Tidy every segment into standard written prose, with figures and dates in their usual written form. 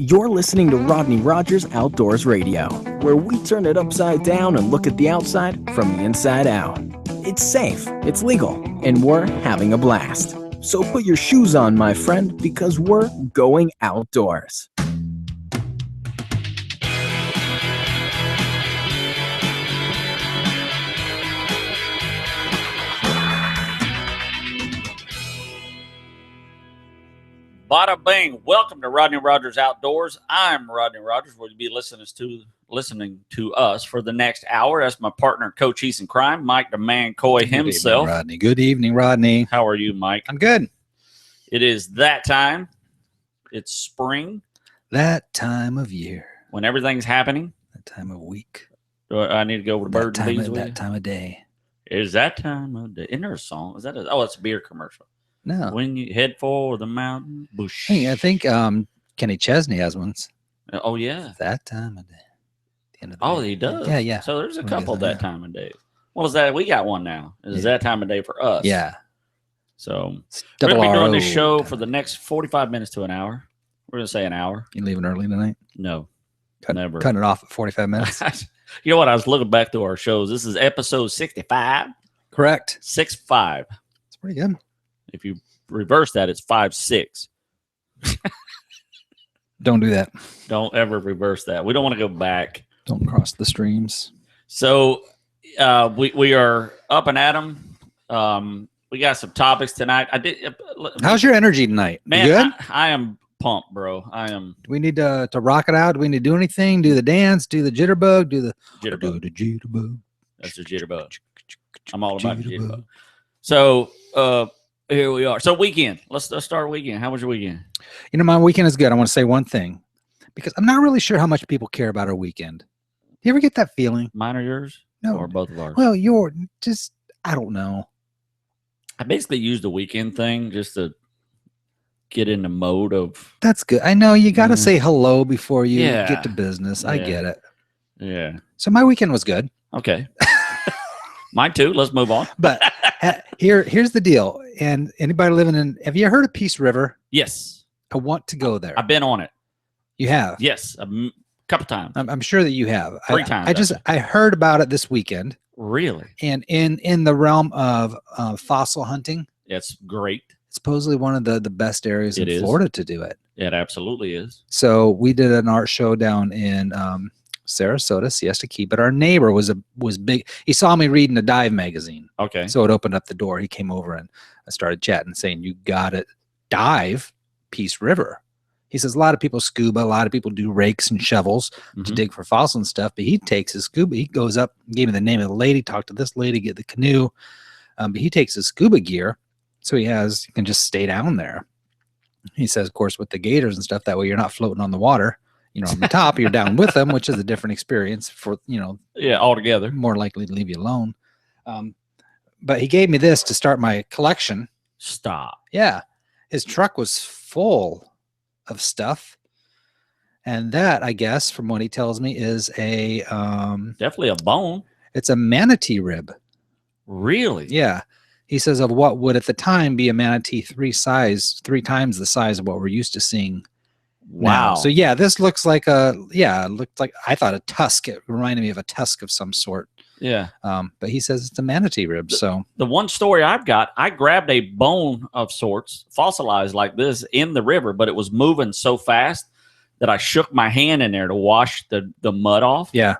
You're listening to Rodney Rogers Outdoors Radio, where we turn it upside down and look at the outside from the inside out. It's safe, it's legal, and we're having a blast. So put your shoes on, my friend, because we're going outdoors. Bada bing. Welcome to Rodney Rogers Outdoors. I'm Rodney Rogers. We'll be listening to us for the next hour. That's my partner, Coach He's in Crime, Mike the Man Coy himself. Good evening, Rodney. Good evening, Rodney. How are you, Mike? I'm good. It is that time. It's spring. That time of year. When everything's happening. That time of week. I need to go over to Bird and Bees with That you? time of day. Is that time of day? Isn't there a song? Is that it's a beer commercial. No. When you head for the mountain bush. Hey, I think Kenny Chesney has one. Oh, yeah. That time of day. The end of the Oh, day. he does? Yeah. So there's a When couple is that? that time of day. What is that? We got one now. It's that time of day for us. Yeah. So It's we're going to be doing RO this show time. for the next 45 minutes to an hour. We're going to say an hour. You leaving early tonight? No, never. Cutting it off at 45 minutes? You know what? I was looking back through our shows. This is episode 65. Correct. 6'5". It's pretty good. If you reverse that, it's 5'6". Don't do that. Don't ever reverse that. We don't want to go back. Don't cross the streams. So we are up and at 'em. We got some topics tonight. How's your energy tonight? Man, You good? I am pumped, bro. I am. Do we need to rock it out? Do we need to do anything? Do the dance? Do the jitterbug? Do the jitterbug? That's the jitterbug. I'm all about the jitterbug. So here we are. So weekend. Let's start weekend. How was your weekend? You know, my weekend is good. I want to say one thing because I'm not really sure how much people care about our weekend. You ever get that feeling? Mine or yours? No. Or both of ours? Well, I don't know. I basically used the weekend thing just to get in the mode of. That's good. I know you got to say hello before you Yeah. get to business. I Yeah. get it. Yeah. So my weekend was good. Okay. Mine too. Let's move on. But here's the deal. And anybody living have you heard of Peace River? Yes. I want to go there. I've been on it. You have? Yes. A couple times. I'm sure that you have. 3 times. I heard about it this weekend. Really? And in the realm of fossil hunting, It's great. it's supposedly one of the best areas It in is. Florida to do it. It absolutely is. So we did an art show down in Sarasota, Siesta Key, but our neighbor was big. He saw me reading a dive magazine. Okay. So it opened up the door. He came over and I started chatting, saying, you got to dive Peace River. He says a lot of people scuba, a lot of people do rakes and shovels to dig for fossils and stuff, but he takes his scuba. He goes up, gave me the name of the lady, talked to this lady, get the canoe. But he takes his scuba gear, so he can just stay down there. He says, of course, with the gators and stuff, that way you're not floating on the water. On the top, you're down with them, which is a different experience for, Yeah, altogether. more likely to leave you alone. But he gave me this to start my collection. Stop. Yeah. His truck was full of stuff. And that, I guess, from what he tells me, is Definitely a bone. it's a manatee rib. Really? Yeah. He says of what would at the time be a manatee 3 times the size of what we're used to seeing. Wow. Now. So yeah, this looks like it looked like, I thought a tusk. It reminded me of a tusk of some sort. Yeah. But he says it's a manatee rib. So The one story I've got, I grabbed a bone of sorts, fossilized like this, in the river, but it was moving so fast that I shook my hand in there to wash the mud off. yeah.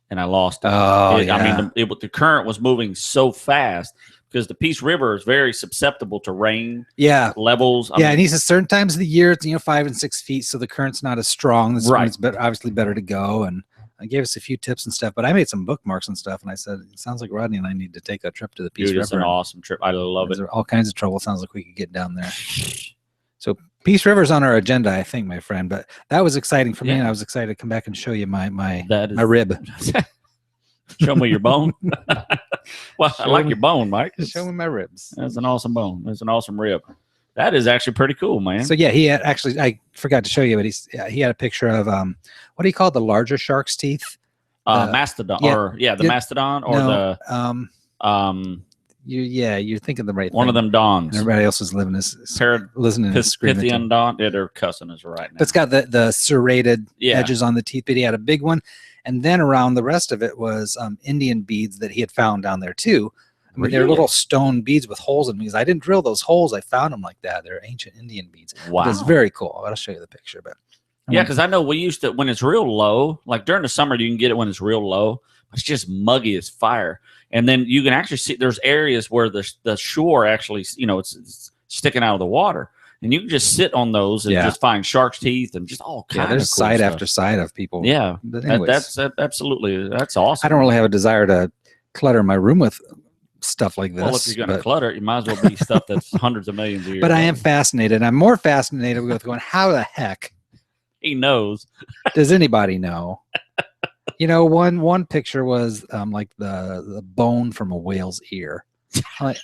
And I lost it. Oh, I yeah. mean, the current was moving so fast because the Peace River is very susceptible to rain Yeah. levels. I Yeah, mean, and he says certain times of the year it's 5 and 6 feet, so the current's not as strong. This Right. one's obviously better to go. And I gave us a few tips and stuff, but I made some bookmarks and stuff. And I said, it sounds like Rodney and I need to take a trip to the Peace dude, it's River. an awesome trip. I love it. There's all kinds of trouble. Sounds like we could get down there. So Peace River's on our agenda, I think, my friend. But that was exciting for me, Yeah. and I was excited to come back and show you my That is rib. Show me your bone. Well, I Show like me- your bone, Mike. Show me my ribs. That's an awesome bone. That's an awesome rib. That is actually pretty cool, man. So yeah, he had actually, I forgot to show you, but he had a picture of what do you call it, the larger shark's teeth? Mastodon, yeah. or the mastodon, or No, the you're thinking the right One thing. of them Dons. And everybody else is listening and screaming. Pythian Don. Yeah, they're cussing us right now. But it's got the serrated edges on the teeth, but he had a big one. And then around the rest of it was Indian beads that he had found down there too. I mean, they're little stone beads with holes in them. Because I didn't drill those holes. I found them like that. They're ancient Indian beads. Wow. It's very cool. I'll show you the picture. But yeah, because I know we used to, when it's real low, like during the summer, you can get it when it's real low. It's just muggy as fire. And then you can actually see there's areas where the shore actually, it's sticking out of the water. And you can just sit on those and just find shark's teeth and just all kinds of there's cool side stuff. After side of people. Yeah, that's absolutely, that's awesome. I don't really have a desire to clutter my room with stuff like this. Well, if you're going to clutter it, you might as well be stuff that's hundreds of millions of years But I old. am fascinated. I'm more fascinated with going, how the heck he knows? Does anybody know? One picture was like the bone from a whale's ear. Like,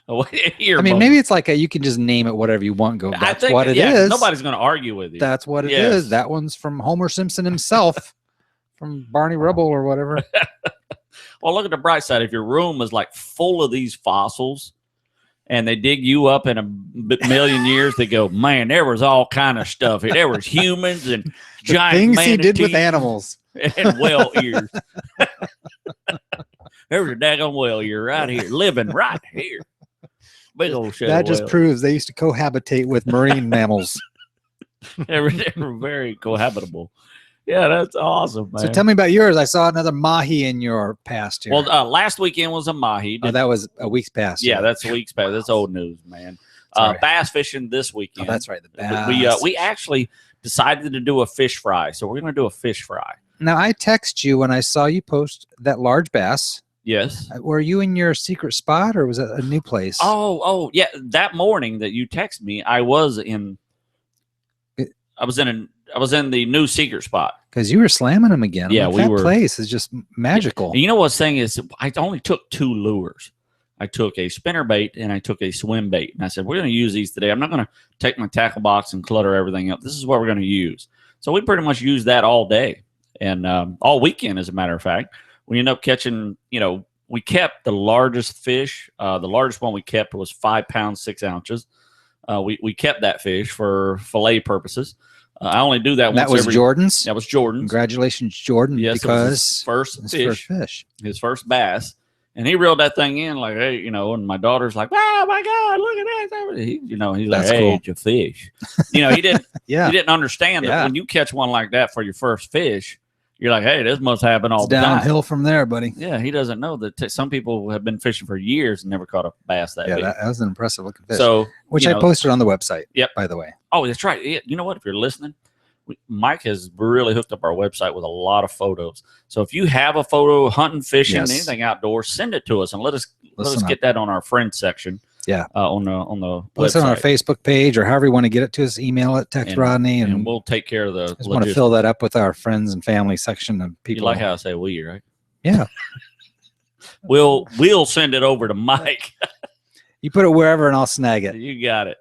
maybe it's like you can just name it whatever you want. That's what it is. Nobody's going to argue with you. That's what it is. That one's from Homer Simpson himself, from Barney Rubble or whatever. Well, look at the bright side. If your room is like full of these fossils, and they dig you up in a million years, they go, man, there was all kind of stuff here. There was humans and giant things manatees he did with animals and whale ears. There was a daggone whale ear right here, living right here. Big old shell. That just proves they used to cohabitate with marine mammals. They were very cohabitable. Yeah, that's awesome, man. So tell me about yours. I saw another mahi in your past here. Well, last weekend was a mahi. That was a week's past. Yeah, that's a week's past. That's old news, man. Bass fishing this weekend. Oh, that's right. The bass. We actually decided to do a fish fry, so we're going to do a fish fry. Now, I text you when I saw you post that large bass. Yes. Were you in your secret spot, or was it a new place? Oh, yeah. That morning that you texted me, I was in the new secret spot because you were slamming them again. Yeah, that place is just magical. And you know what's saying is, I only took 2 lures. I took a spinner bait and I took a swim bait, and I said we're going to use these today. I'm not going to take my tackle box and clutter everything up. This is what we're going to use. So we pretty much used that all day and all weekend, as a matter of fact. We ended up catching. We kept the largest fish. The largest one we kept was 5 pounds 6 ounces. We kept that fish for fillet purposes. I only do that once. That was Jordan's? That was Jordan's. Congratulations, Jordan. Yes, because his first fish. His first bass. And he reeled that thing in like, hey, and my daughter's like, oh my God, look at that. He's like, hey, cool. It's a fish. He didn't he didn't understand that when you catch one like that for your first fish, you're like, hey, this must happen all the time. Downhill from there, buddy. Yeah, he doesn't know that some people have been fishing for years and never caught a bass that big. Yeah, that was an impressive looking fish. So, which I posted on the website, by the way. Oh, that's right. You know what? If you're listening, Mike has really hooked up our website with a lot of photos. So if you have a photo hunting, fishing, anything outdoors, send it to us and let us get that on our friends section. Yeah, on the post it on our Facebook page or however you want to get it to us. Email it, text Rodney, and we'll take care of the. I just want to fill that up with our friends and family section of people. You like how I say we, right? Yeah. We'll send it over to Mike. You put it wherever, and I'll snag it. You got it.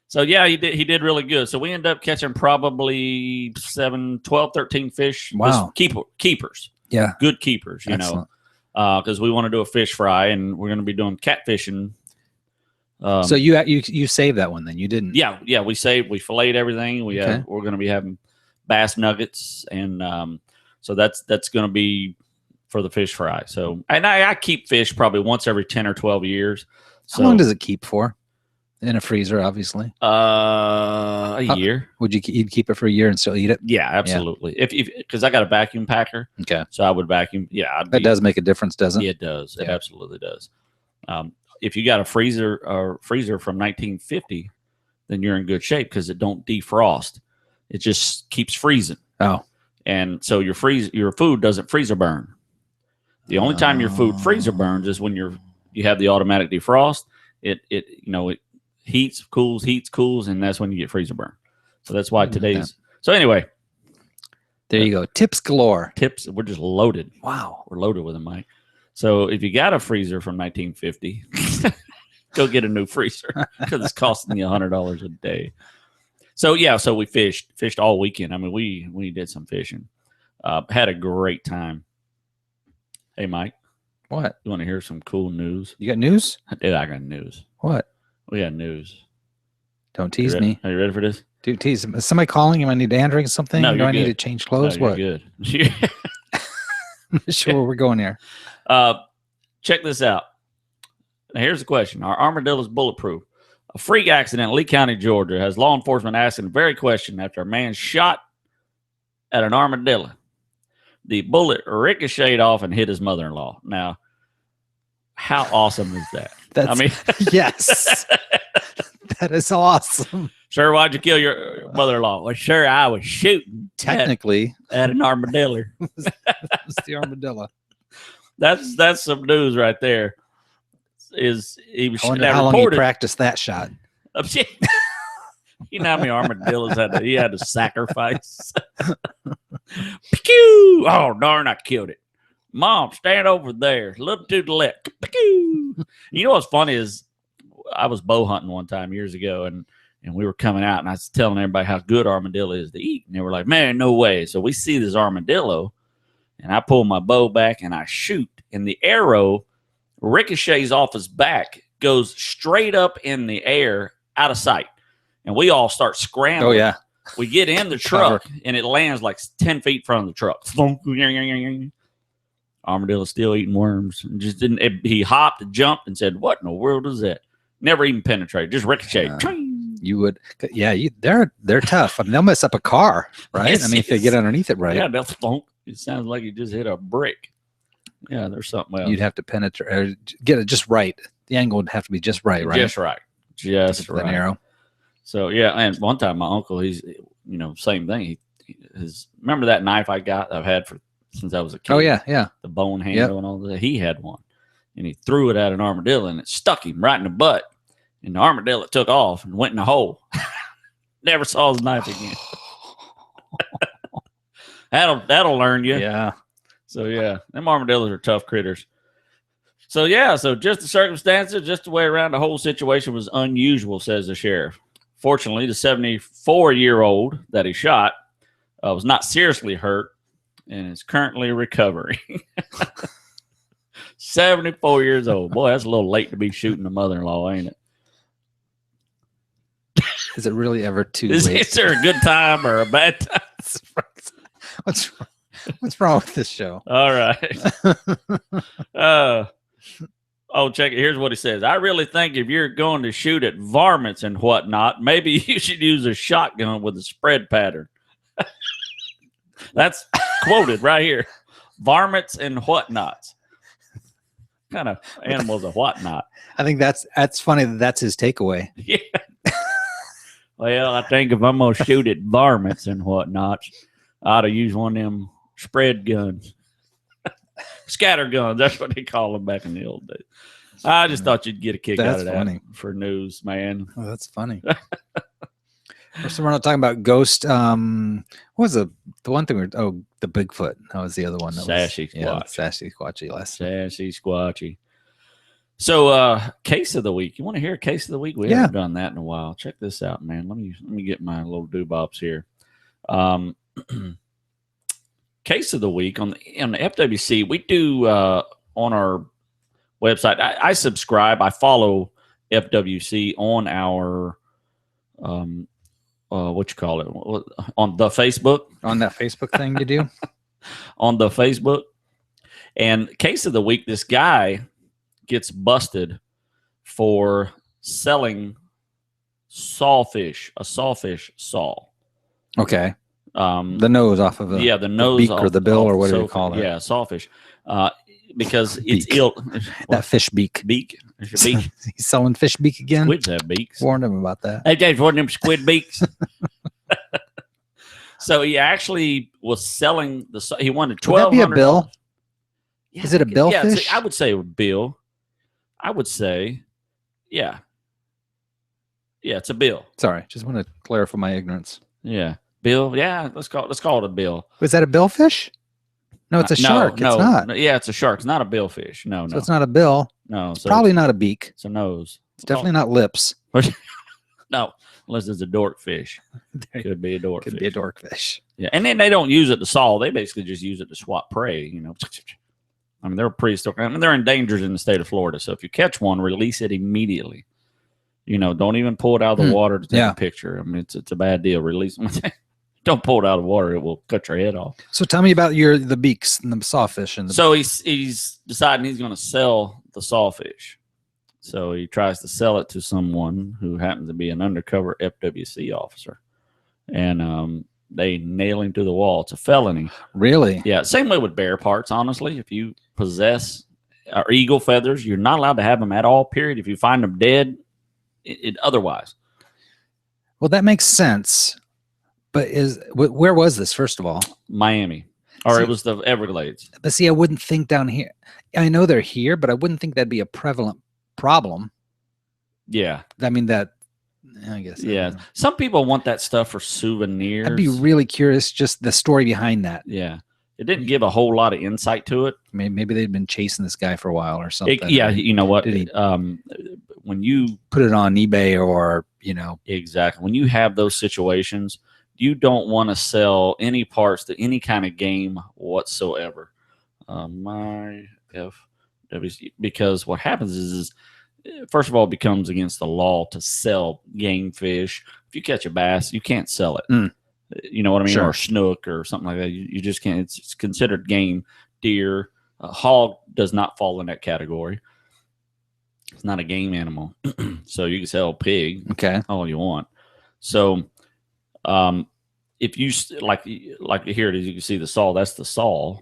So yeah, he did really good. So we ended up catching probably 7, 12, 13 fish. Wow. Keepers. Yeah. Good keepers. Excellent. Because we want to do a fish fry, and we're going to be doing catfishing. So you saved that one then? You didn't? Yeah. We filleted everything. We're going to be having bass nuggets, and so that's going to be for the fish fry. So, and I keep fish probably once every 10 or 12 years. So, how long does it keep for? In a freezer, obviously. A year. Would you'd keep it for a year and still eat it? Yeah, absolutely. Yeah. If because I got a vacuum packer. Okay. So I would vacuum. Yeah, that does make a difference, doesn't it? Yeah, it does. Yeah. It absolutely does. If you got a freezer from 1950, then you're in good shape because it don't defrost. It just keeps freezing. Oh. And so your food doesn't freezer burn. The only time your food freezer burns is when you have the automatic defrost. It heats, cools, and that's when you get freezer burn. So that's why today's. So anyway, there you go. Tips galore. Tips. We're just loaded. Wow, we're loaded with them, Mike. So if you got a freezer from 1950, go get a new freezer because it's costing you $100 a day. So yeah, so we fished all weekend. I mean, we did some fishing. Had a great time. Hey, Mike. What? You want to hear some cool news? You got news? Dude, I got news. What? We got news. Don't tease me. Are you ready for this? Dude, tease. Is somebody calling you? I need to answer something? No, Do I need good. to change clothes? No, What? you're good. I'm not sure where we're going here. Check this out. Now, here's the question. Are armadillos bulletproof? A freak accident in Lee County, Georgia has law enforcement asking the very question after a man shot at an armadillo. The bullet ricocheted off and hit his mother-in-law. Now, how awesome is that? Yes. That is awesome. Sir, why'd you kill your mother-in-law? Well, sure, I was shooting. Technically, at an armadillo. It's the armadillo. That's some news right there. He was I wonder how long he practiced that shot. You know how many armadillos he had to sacrifice. Pew! Oh, darn, I killed it. Mom, stand over there. A little to the left. Pew! You know what's funny is I was bow hunting one time years ago, and we were coming out, and I was telling everybody how good armadillo is to eat. And they were like, man, no way. So we see this armadillo, and I pull my bow back, and I shoot. And the arrow ricochets off his back, goes straight up in the air, out of sight. And we all start scrambling. Oh, yeah. We get in the truck, and it lands like 10 feet from the truck. Armadillo still eating worms. Just didn't. He hopped, jumped, and said, "What in the world is that?" Never even penetrated. Just ricocheted. You would, yeah. They're tough. I mean, they'll mess up a car, right? Yes, I mean, if they get underneath it, right? Yeah, they'll thump. It sounds like you just hit a brick. Yeah, there's something else. You'd have to penetrate, or get it just right. The angle would have to be just right, right? Just right. Just right. An arrow. So yeah, and one time my uncle, he's same thing. Remember that knife I've had since I was a kid? Oh yeah, yeah. The bone handle and all that. He had one, and he threw it at an armadillo, and it stuck him right in the butt. And the armadillo took off and went in the hole. Never saw his knife again. That'll learn you. Yeah. So yeah, them armadillos are tough critters. So yeah, just the circumstances, just the way around the whole situation was unusual, says the sheriff. Fortunately, the 74-year-old that he shot was not seriously hurt and is currently recovering. 74 years old. Boy, that's a little late to be shooting a mother-in-law, ain't it? Is it really ever too late? Is there a good time or a bad time? What's wrong with this show? All right. Check it. Here's what he says. I really think if you're going to shoot at varmints and whatnot, maybe you should use a shotgun with a spread pattern. That's quoted right here. Varmints and whatnots. What kind of animals are whatnot? I think that's funny that's his takeaway. Yeah. Well, I think if I'm going to shoot at varmints and whatnots, I ought to use one of them spread guns. Scatter guns. That's what they call them back in the old days. I just thought you'd get a kick out of that funny. For news, man. Oh, that's funny. So we're not talking about ghost. What was the one thing? The Bigfoot. That was the other one. Sassy Squatch. Sassy Squatchy last. Sassy Squatchy. So, case of the week. You want to hear a case of the week? We haven't done that in a while. Check this out, man. Let me get my little doobobs here. Case of the week on the FWC. We do on our website. I subscribe. I follow FWC on our what you call it on the Facebook. On that Facebook thing you do on the Facebook. And case of the week. This guy gets busted for selling sawfish, a sawfish saw. Okay. The nose off of the nose beak or the bill or whatever you call it. Yeah, sawfish. Because it's ill. That fish beak. Beak. Beak. He's selling fish beak again. Squids have beaks. Warned him about that. Hey, James, one of them squid beaks. So he actually was selling he wanted $1,200. Would that be a bill? Yeah, is it a bill fish? I would say a bill. I would say, yeah. Yeah, it's a bill. Sorry, just want to clarify my ignorance. Yeah. Bill, yeah, let's call it a bill. Was that a billfish? No, it's a shark. No, it's not. Yeah, it's a shark. It's not a billfish. No. So it's not a bill. No. It's probably not a beak. It's a nose. It's definitely not lips. No, unless it's a dorkfish. Could be a dorkfish. Could be a dorkfish. Yeah, and then they don't use it to saw. They basically just use it to swat prey. I mean, they're prehistoric. I mean, they're endangered in the state of Florida. So if you catch one, release it immediately. Don't even pull it out of the water to take a picture. I mean, it's a bad deal. Release them. Don't pull it out of the water; it will cut your head off. So tell me about the beaks and the sawfish. So he's deciding he's going to sell the sawfish. So he tries to sell it to someone who happens to be an undercover FWC officer, and they nail him to the wall. It's a felony. Really? Yeah. Same way with bear parts. Honestly, if you possess or eagle feathers, you're not allowed to have them at all. Period. If you find them dead, otherwise. Well, that makes sense. But where was this, first of all? Miami. Or it was the Everglades. But see, I wouldn't think down here. I know they're here, but I wouldn't think that'd be a prevalent problem. Yeah. I mean, I guess. Yeah. Some people want that stuff for souvenirs. I'd be really curious, just the story behind that. Yeah. It didn't give a whole lot of insight to it. Maybe they'd been chasing this guy for a while or something. You know what? When you put it on eBay or, Exactly. When you have those situations, you don't want to sell any parts to any kind of game whatsoever. Because what happens is, first of all, it becomes against the law to sell game fish. If you catch a bass, you can't sell it. You know what I mean? Sure. Or snook or something like that. You just can't. It's considered game. Deer, hog does not fall in that category. It's not a game animal. So you can sell pig. Okay. All you want. So if you like here it is, you can see the saw. That's the saw.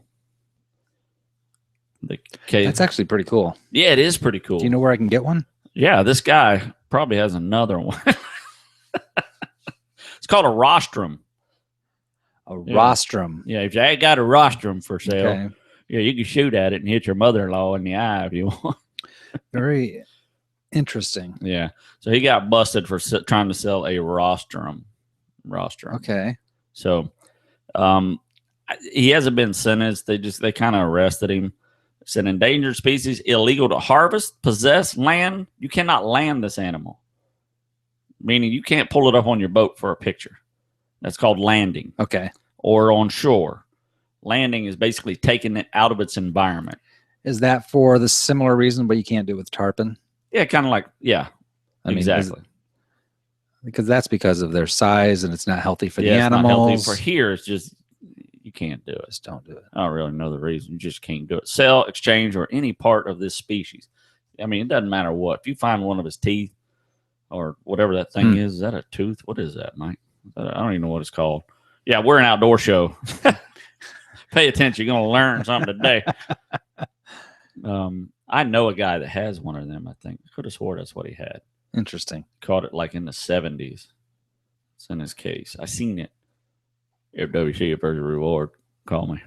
That's actually pretty cool. Yeah, it is pretty cool. Do you know where I can get one? Yeah, this guy probably has another one. It's called a rostrum. Rostrum. Yeah, if you ain't got a rostrum for sale, Okay. yeah, you can shoot at it and hit your mother-in-law in the eye if you want. Very interesting. Yeah. So he got busted for trying to sell a rostrum. Okay. So he hasn't been sentenced. They kind of arrested him. It's an endangered species, illegal to harvest, possess, land. You cannot land this animal, meaning you can't pull it up on your boat for a picture. That's called landing. Okay. Or on shore. Landing is basically taking it out of its environment. Is that for the similar reason, but you can't do it with tarpon? Yeah, kind of like, yeah, exactly. Because that's because of their size and it's not healthy for the animals. It's not healthy for here. It's just, you can't do it. Just don't do it. I don't really know the reason. You just can't do it. Sell, exchange, or any part of this species. I mean, it doesn't matter what. If you find one of his teeth or whatever that thing is that a tooth? What is that, Mike? I don't even know what it's called. Yeah, we're an outdoor show. Pay attention. You're going to learn something today. I know a guy that has one of them, I think. I could have swore that's what he had. Interesting. Caught it like in the 70s. It's in his case. I seen it. FWC, if there's a reward, call me.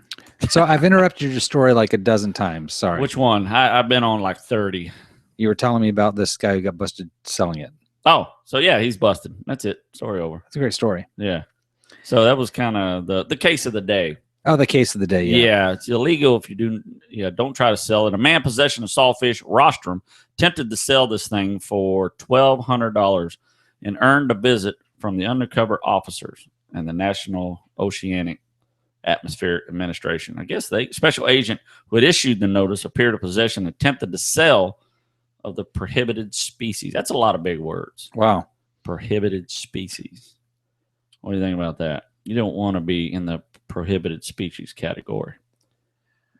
So I've interrupted your story like a dozen times. Sorry. Which one? I've been on like 30. You were telling me about this guy who got busted selling it. Oh, so yeah, he's busted. That's it. Story over. That's a great story. Yeah. So that was kind of the case of the day. Oh, the case of the day. Yeah. It's illegal if you do. Yeah. Don't try to sell it. A man possession of sawfish rostrum attempted to sell this thing for $1,200 and earned a visit from the undercover officers and the National Oceanic Atmospheric Administration. I guess the special agent who had issued the notice appeared to possess and attempted to sell of the prohibited species. That's a lot of big words. Wow. Prohibited species. What do you think about that? You don't want to be in the prohibited species category.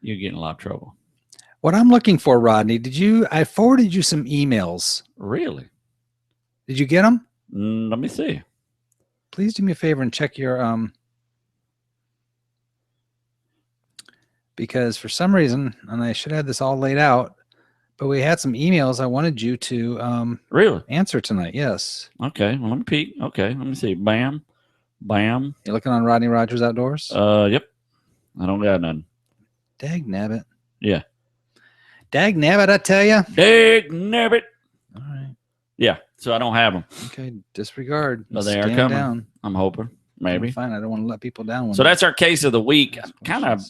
You get in a lot of trouble. What I'm looking for, Rodney, I forwarded you some emails. Really? Did you get them? Let me see. Please do me a favor and check your, because for some reason, and I should have this all laid out, but we had some emails I wanted you to really answer tonight. Yes. Okay. Well, let me peek. Okay. Let me see. Bam. Bam. You looking on Rodney Rogers Outdoors? Yep. I don't got none. Dag nabbit. Yeah. Dag nabbit, I tell you. Dag nabbit. All right. Yeah. So I don't have them. Okay. Disregard. But they are coming. Down. I'm hoping. Maybe. Fine. I don't want to let people down. So that's our case of the week. Kind of.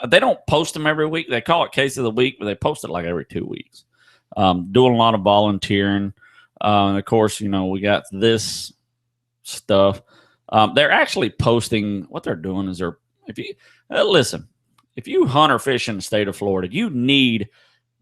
They don't post them every week. They call it case of the week, but they post it like every 2 weeks. Doing a lot of volunteering. And of course, we got this stuff. They're actually posting. What they're doing is if you listen, if you hunt or fish in the state of Florida, you need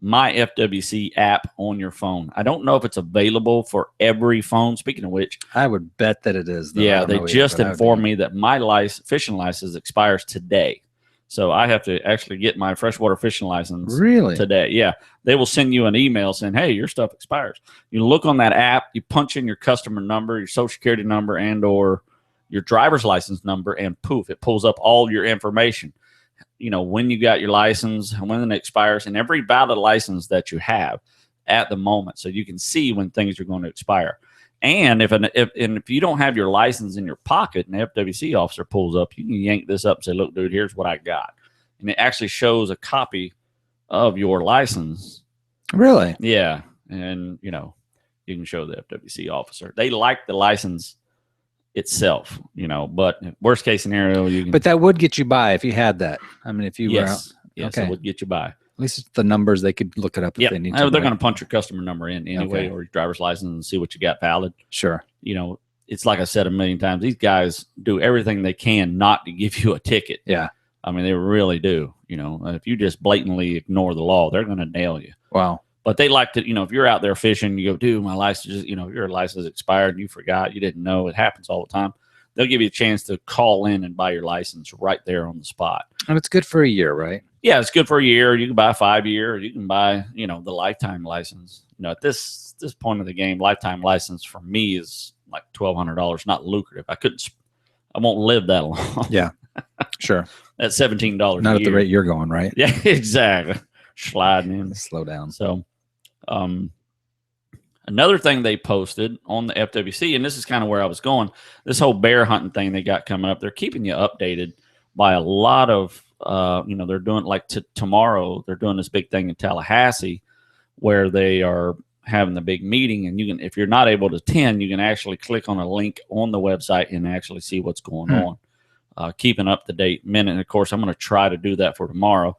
my FWC app on your phone. I don't know if it's available for every phone. Speaking of which, I would bet that it is. Though. Yeah, they just informed me that my fishing license expires today. So I have to actually get my freshwater fishing license today. Yeah, they will send you an email saying, hey, your stuff expires. You look on that app, you punch in your customer number, your social security number, and or your driver's license number, and poof, it pulls up all your information. When you got your license, when it expires, and every valid license that you have at the moment, so you can see when things are going to expire. And if you don't have your license in your pocket and the FWC officer pulls up, you can yank this up and say, look, dude, here's what I got. And it actually shows a copy of your license. Really? Yeah. And, you can show the FWC officer. They like the license itself, but worst case scenario, you can. But that would get you by if you had that. I mean, if you were out. Yes, it would get you by. At least it's the numbers. They could look it up if they need to. They're going to punch your customer number in anyway, or your driver's license, and see what you got valid. Sure. It's like I said a million times. These guys do everything they can not to give you a ticket. Yeah. I mean, they really do. If you just blatantly ignore the law, they're going to nail you. Wow. But they like to, if you're out there fishing, you go, dude, my license, your license expired, and you forgot, you didn't know. It happens all the time. They'll give you a chance to call in and buy your license right there on the spot. And it's good for a year, right? Yeah, it's good for a year. You can buy a 5-year, or you can buy, the lifetime license. At this point of the game, lifetime license for me is like $1,200, not lucrative. I won't live that long. Yeah, sure. That's $17. Not at the rate you're going, right? Yeah, exactly. Sliding in. Slow down. So, another thing they posted on the FWC, and this is kind of where I was going, this whole bear hunting thing they got coming up, they're keeping you updated by a lot of, they're doing like tomorrow, they're doing this big thing in Tallahassee where they are having the big meeting, and you can, if you're not able to attend, you can actually click on a link on the website and actually see what's going on. Keeping up to date minute. And of course, I'm going to try to do that for tomorrow.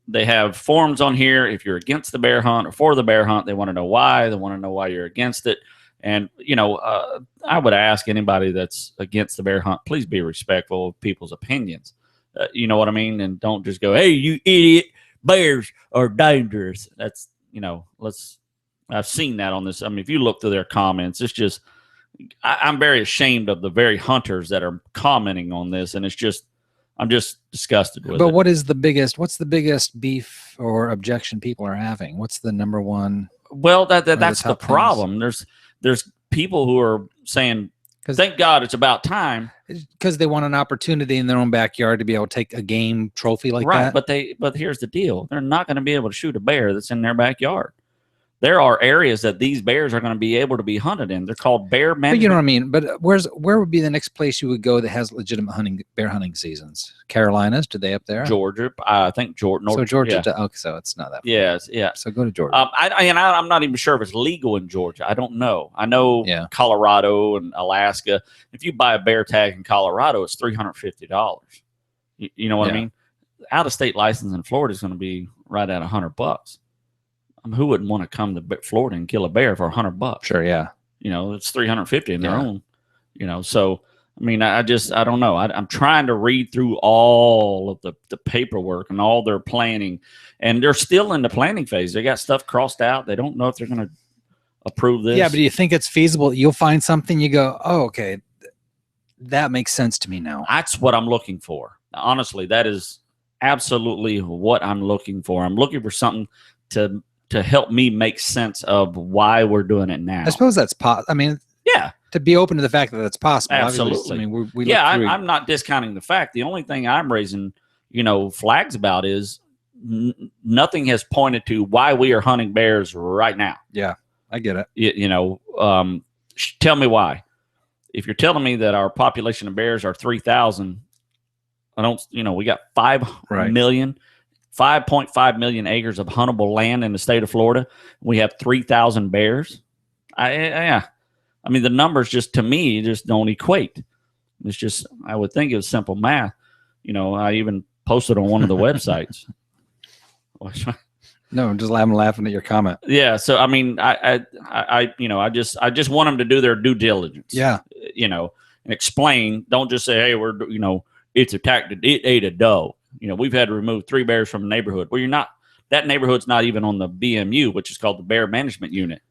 They have forums on here. If you're against the bear hunt or for the bear hunt, they want to know why. They want to know why you're against it. And, I would ask anybody that's against the bear hunt, please be respectful of people's opinions. You know what I mean? And don't just go, hey, you idiot, bears are dangerous. That's, I've seen that on this. I mean, if you look through their comments, it's just, I'm very ashamed of the very hunters that are commenting on this. And I'm just disgusted with it. But what's the biggest beef or objection people are having? What's the number one? Well, that's the problem. There's people who are saying, thank God it's about time. Because they want an opportunity in their own backyard to be able to take a game trophy like that. Right, but here's the deal. They're not going to be able to shoot a bear that's in their backyard. There are areas that these bears are going to be able to be hunted in. They're called bear management. But you know what I mean? But where would be the next place you would go that has legitimate bear hunting seasons? Carolinas? Do they up there? Georgia. I think Georgia. So Georgia. Yeah. Okay, so it's not that far. Yes, yeah. So go to Georgia. I'm not even sure if it's legal in Georgia. I don't know. I know Colorado and Alaska. If you buy a bear tag in Colorado, it's $350. You know what I mean? Out of state license in Florida is going to be right at $100. Who wouldn't want to come to Florida and kill a bear for $100? Sure, yeah. It's $350 in their own. So I mean, I don't know. I'm trying to read through all of the paperwork and all their planning, and they're still in the planning phase. They got stuff crossed out. They don't know if they're going to approve this. Yeah, but do you think it's feasible? You'll find something, you go, oh, okay, that makes sense to me now. That's what I'm looking for. Honestly, that is absolutely what I'm looking for. I'm looking for something to help me make sense of why we're doing it now. I suppose that's possible. I mean, yeah, to be open to the fact that it's possible. Absolutely. I mean, I'm not discounting the fact. The only thing I'm raising, flags about is nothing has pointed to why we are hunting bears right now. Yeah, I get it. Tell me why. If you're telling me that our population of bears are 3,000, we got 5.5 million acres of huntable land in the state of Florida. We have 3,000 bears. I mean, the numbers to me don't equate. It's just, I would think it was simple math. I even posted on one of the websites. No, I'm just laughing at your comment. Yeah. So, I mean, I just want them to do their due diligence. Yeah. And explain. Don't just say, hey, it's attacked. It ate a doe. We've had to remove 3 bears from a neighborhood where that neighborhood's not even on the BMU, which is called the Bear Management Unit.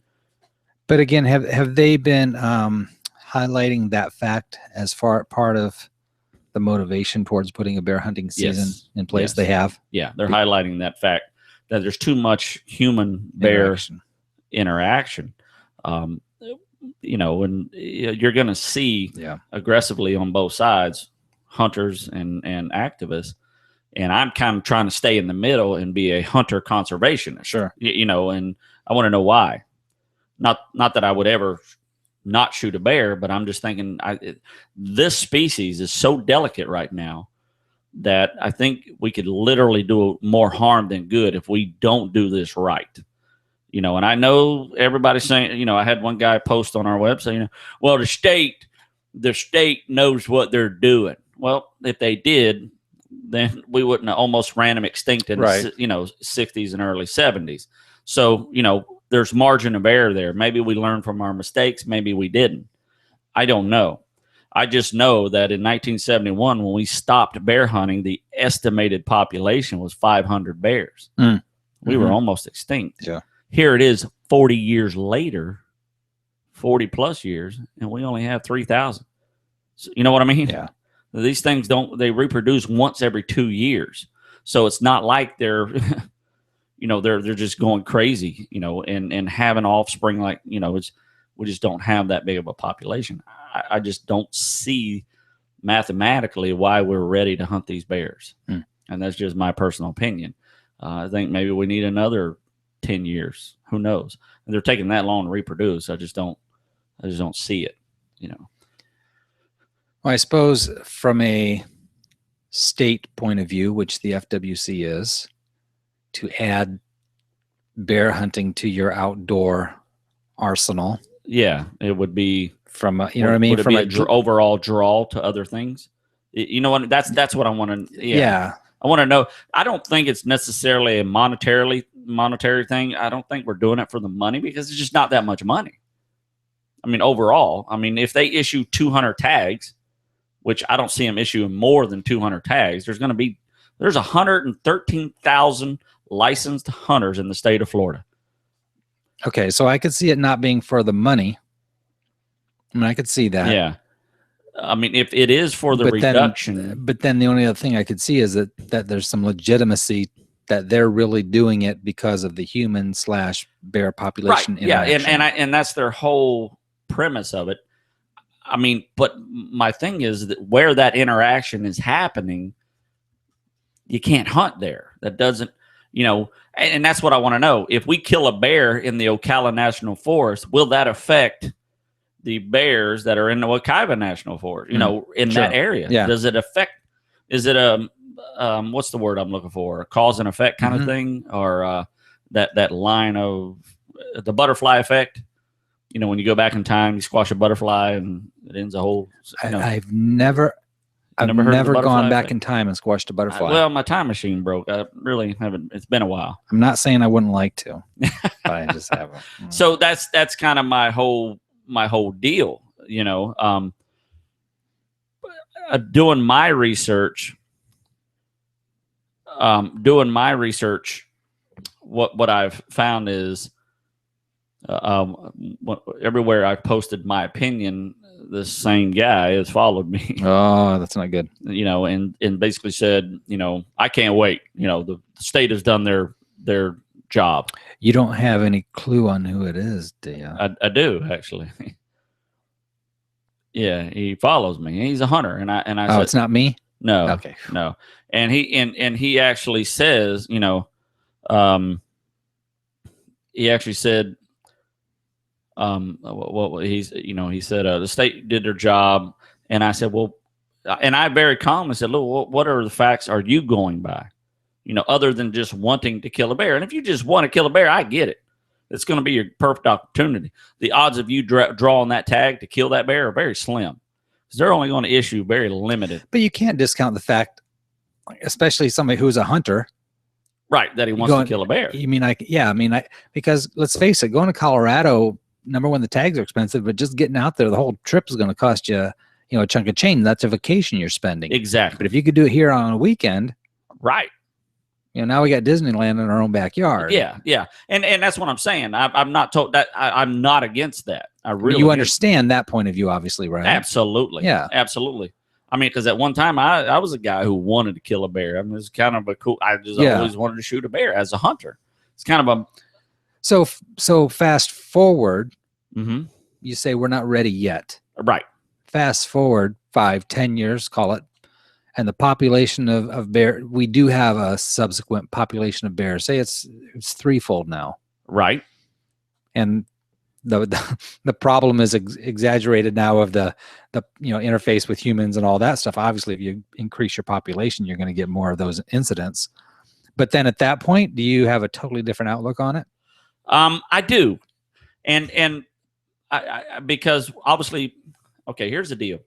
But again, have they been highlighting that fact as part of the motivation towards putting a bear hunting season in place? Yes. They have. Yeah, they're highlighting that fact that there's too much human bear interaction. And you're going to see aggressively on both sides, hunters and activists. And I'm kind of trying to stay in the middle and be a hunter conservationist. Sure. And I want to know why. Not that I would ever not shoot a bear, but I'm just thinking this species is so delicate right now that I think we could literally do more harm than good if we don't do this right. And I know everybody's saying, I had one guy post on our website, well, the state knows what they're doing. Well, if they did, then we wouldn't have almost ran them extinct in the 60s and early 70s. So, there's margin of error there. Maybe we learned from our mistakes. Maybe we didn't. I don't know. I just know that in 1971, when we stopped bear hunting, the estimated population was 500 bears. We were almost extinct. Yeah. Here it is 40 years later, 40 plus years, and we only have 3,000. So, you know what I mean? Yeah. These things they reproduce once every 2 years. So it's not like they're, they're just going crazy, and having offspring like, we just don't have that big of a population. I just don't see mathematically why we're ready to hunt these bears. And that's just my personal opinion. I think maybe we need another 10 years. Who knows? And they're taking that long to reproduce. I just don't see it, Well, I suppose from a state point of view, which the FWC is, to add bear hunting to your outdoor arsenal. Yeah, it would be from a, what I mean? From an overall draw to other things. You know what? That's what I want to. Yeah. I want to know. I don't think it's necessarily a monetary thing. I don't think we're doing it for the money because it's just not that much money. I mean, overall, if they issue 200 tags, which I don't see them issuing more than 200 tags, there's 113,000 licensed hunters in the state of Florida. Okay, so I could see it not being for the money. I could see that. Yeah. If it is for the reduction. But then the only other thing I could see is that there's some legitimacy that they're really doing it because of the human/bear population interaction. Yeah, and that's their whole premise of it. But my thing is that where that interaction is happening, you can't hunt there. That doesn't, and that's what I want to know. If we kill a bear in the Ocala National Forest, will that affect the bears that are in the Wekiva National Forest, in that area? Yeah. Does it affect, is it what's the word I'm looking for? A cause and effect kind of thing? Or that line of the butterfly effect? When you go back in time, you squash a butterfly and it ends a whole. I've never gone back in time and squashed a butterfly. Well, my time machine broke. I really haven't. It's been a while. I'm not saying I wouldn't like to, but I just haven't. So that's kind of my whole deal. Doing my research. What I've found is. Everywhere I posted my opinion, this same guy has followed me. Oh, that's not good. And basically said, I can't wait. The state has done their job. You don't have any clue on who it is, do you? I do actually. Yeah, he follows me. He's a hunter, and I said, it's not me. No, okay, no. And he actually says, he actually said. He said the state did their job, and I said, well, and I very calmly said, look, what are the facts are you going by, other than just wanting to kill a bear? And if you just want to kill a bear, I get it. It's going to be your perfect opportunity. The odds of you drawing that tag to kill that bear are very slim because they're only going to issue very limited. But you can't discount the fact, especially somebody who's a hunter. Right, that he wants to kill a bear. You mean because let's face it, going to Colorado, number one, the tags are expensive, but just getting out there, the whole trip is going to cost you, a chunk of change. That's a vacation you're spending. Exactly. But if you could do it here on a weekend, Right. Now we got Disneyland in our own backyard. Yeah. And that's what I'm saying. I'm not told that I'm not against that. I really you understand that point of view, obviously, right? Absolutely. Yeah. Absolutely. I mean, because at one time I was a guy who wanted to kill a bear. I mean, it's kind of a cool. I just always wanted to shoot a bear as a hunter. It's kind of a. So fast forward. Mm-hmm. You say we're not ready yet. Right. Fast forward 5-10 years, call it. And the population of bear, we do have a subsequent population of bears. Say it's threefold now. Right. And the problem is exaggerated now of the interface with humans and all that stuff. Obviously, if you increase your population, you're going to get more of those incidents. But then at that point, do you have a totally different outlook on it? I do. And I because obviously, okay, here's the deal.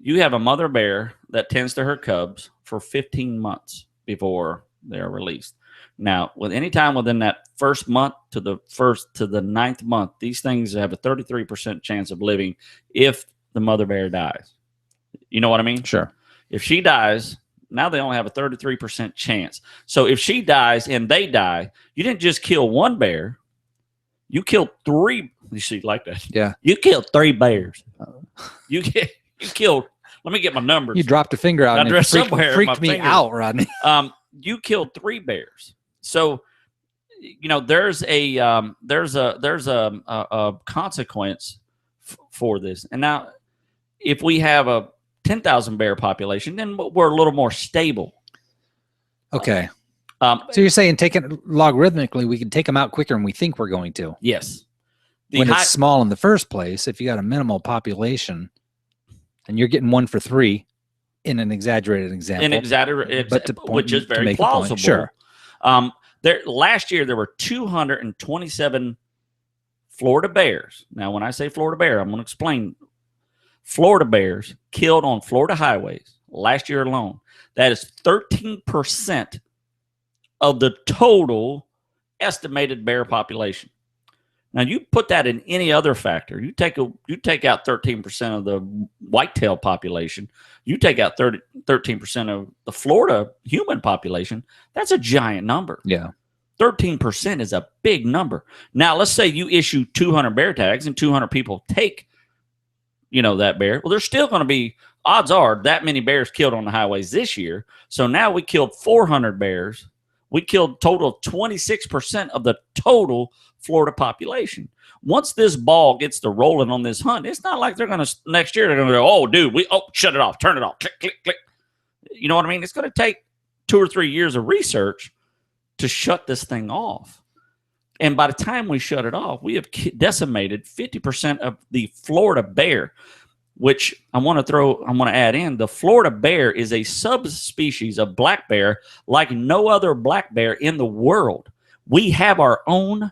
You have a mother bear that tends to her cubs for 15 months before they're released. Now, with any time within that first month to the 9th month, these things have a 33% chance of living if the mother bear dies. You know what I mean? Sure. If she dies, now they only have a 33% chance. So if she dies and they die, you didn't just kill one bear. You killed 3. You see, like that. Yeah. You killed 3 bears. You killed. Let me get my numbers. You dropped a finger out and it freaked me out, Rodney. You killed 3 bears. So, there's a consequence for this. And now, if we have a 10,000 bear population, then we're a little more stable. Okay. So you're saying taking logarithmically, we can take them out quicker than we think we're going to. Yes. When it's small in the first place, if you got a minimal population and you're getting 1 for 3 in an exaggerated example, which is very plausible. Sure. Last year, there were 227 Florida bears. Now, when I say Florida bear, I'm going to explain. Florida bears killed on Florida highways last year alone. That is 13% of the total estimated bear population. Now, you put that in any other factor. You take out 13% of the whitetail population. You take out 13% of the Florida human population. That's a giant number. Yeah. 13% is a big number. Now, let's say you issue 200 bear tags and 200 people take, that bear. Well, there's still going to be, odds are, that many bears killed on the highways this year. So now we killed 400 bears. We killed a total of 26% of the total Florida population. Once this ball gets to rolling on this hunt, it's not like they're going to, next year, they're going to go, oh, dude, shut it off, turn it off, click, click, click. You know what I mean? It's going to take 2 or 3 years of research to shut this thing off. And by the time we shut it off, we have decimated 50% of the Florida bear, which I want to add in. The Florida bear is a subspecies of black bear like no other black bear in the world. We have our own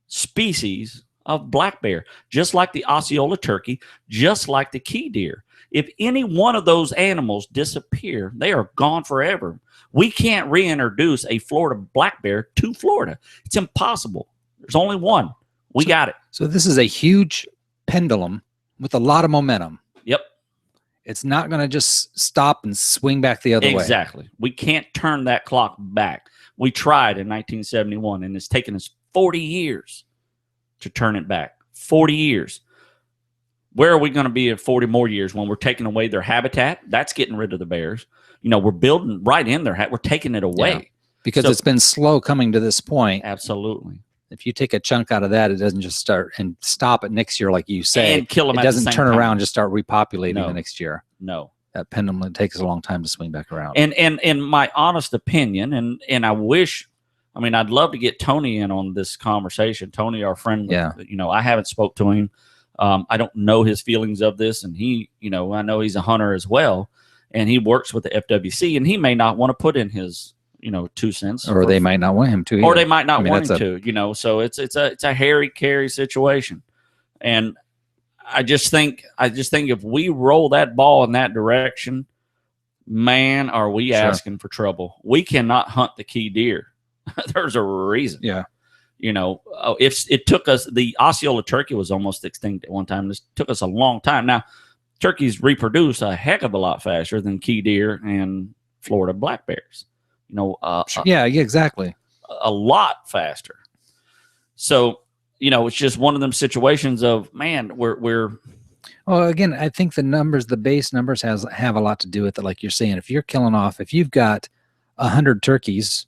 species of black bear, just like the Osceola turkey, just like the key deer. If any one of those animals disappear, they are gone forever. We can't reintroduce a Florida black bear to Florida. It's impossible. There's only one. We got it. So this is a huge pendulum with a lot of momentum. Yep. It's not going to just stop and swing back the other way. Exactly. We can't turn that clock back. We tried in 1971, and it's taken us 40 years to turn it back. 40 years. Where are we going to be in 40 more years when we're taking away their habitat? That's getting rid of the bears. We're building right in their we're taking it away. Yeah, because it's been slow coming to this point. Absolutely. If you take a chunk out of that, it doesn't just start and stop it next year, like you say. And kill them. It doesn't turn around and just start repopulating the next year. No. That pendulum, it takes a long time to swing back around. And in my honest opinion, and I wish, I'd love to get Tony in on this conversation. Tony, our friend, I haven't spoke to him. I don't know his feelings of this, and he, I know he's a hunter as well, and he works with the FWC, and he may not want to put in his, 2 cents, or they might not want him to, or they might not want him to, so it's a hairy carry situation, and I just think if we roll that ball in that direction, man, are we asking for trouble? We cannot hunt the key deer. There's a reason. Yeah. If it took us, the Osceola turkey was almost extinct at one time. This took us a long time. Now, turkeys reproduce a heck of a lot faster than key deer and Florida black bears. Yeah, exactly. A lot faster. So, it's just one of them situations of, man, we're Well, again, I think the base numbers have a lot to do with it. Like you're saying, if you've got 100 turkeys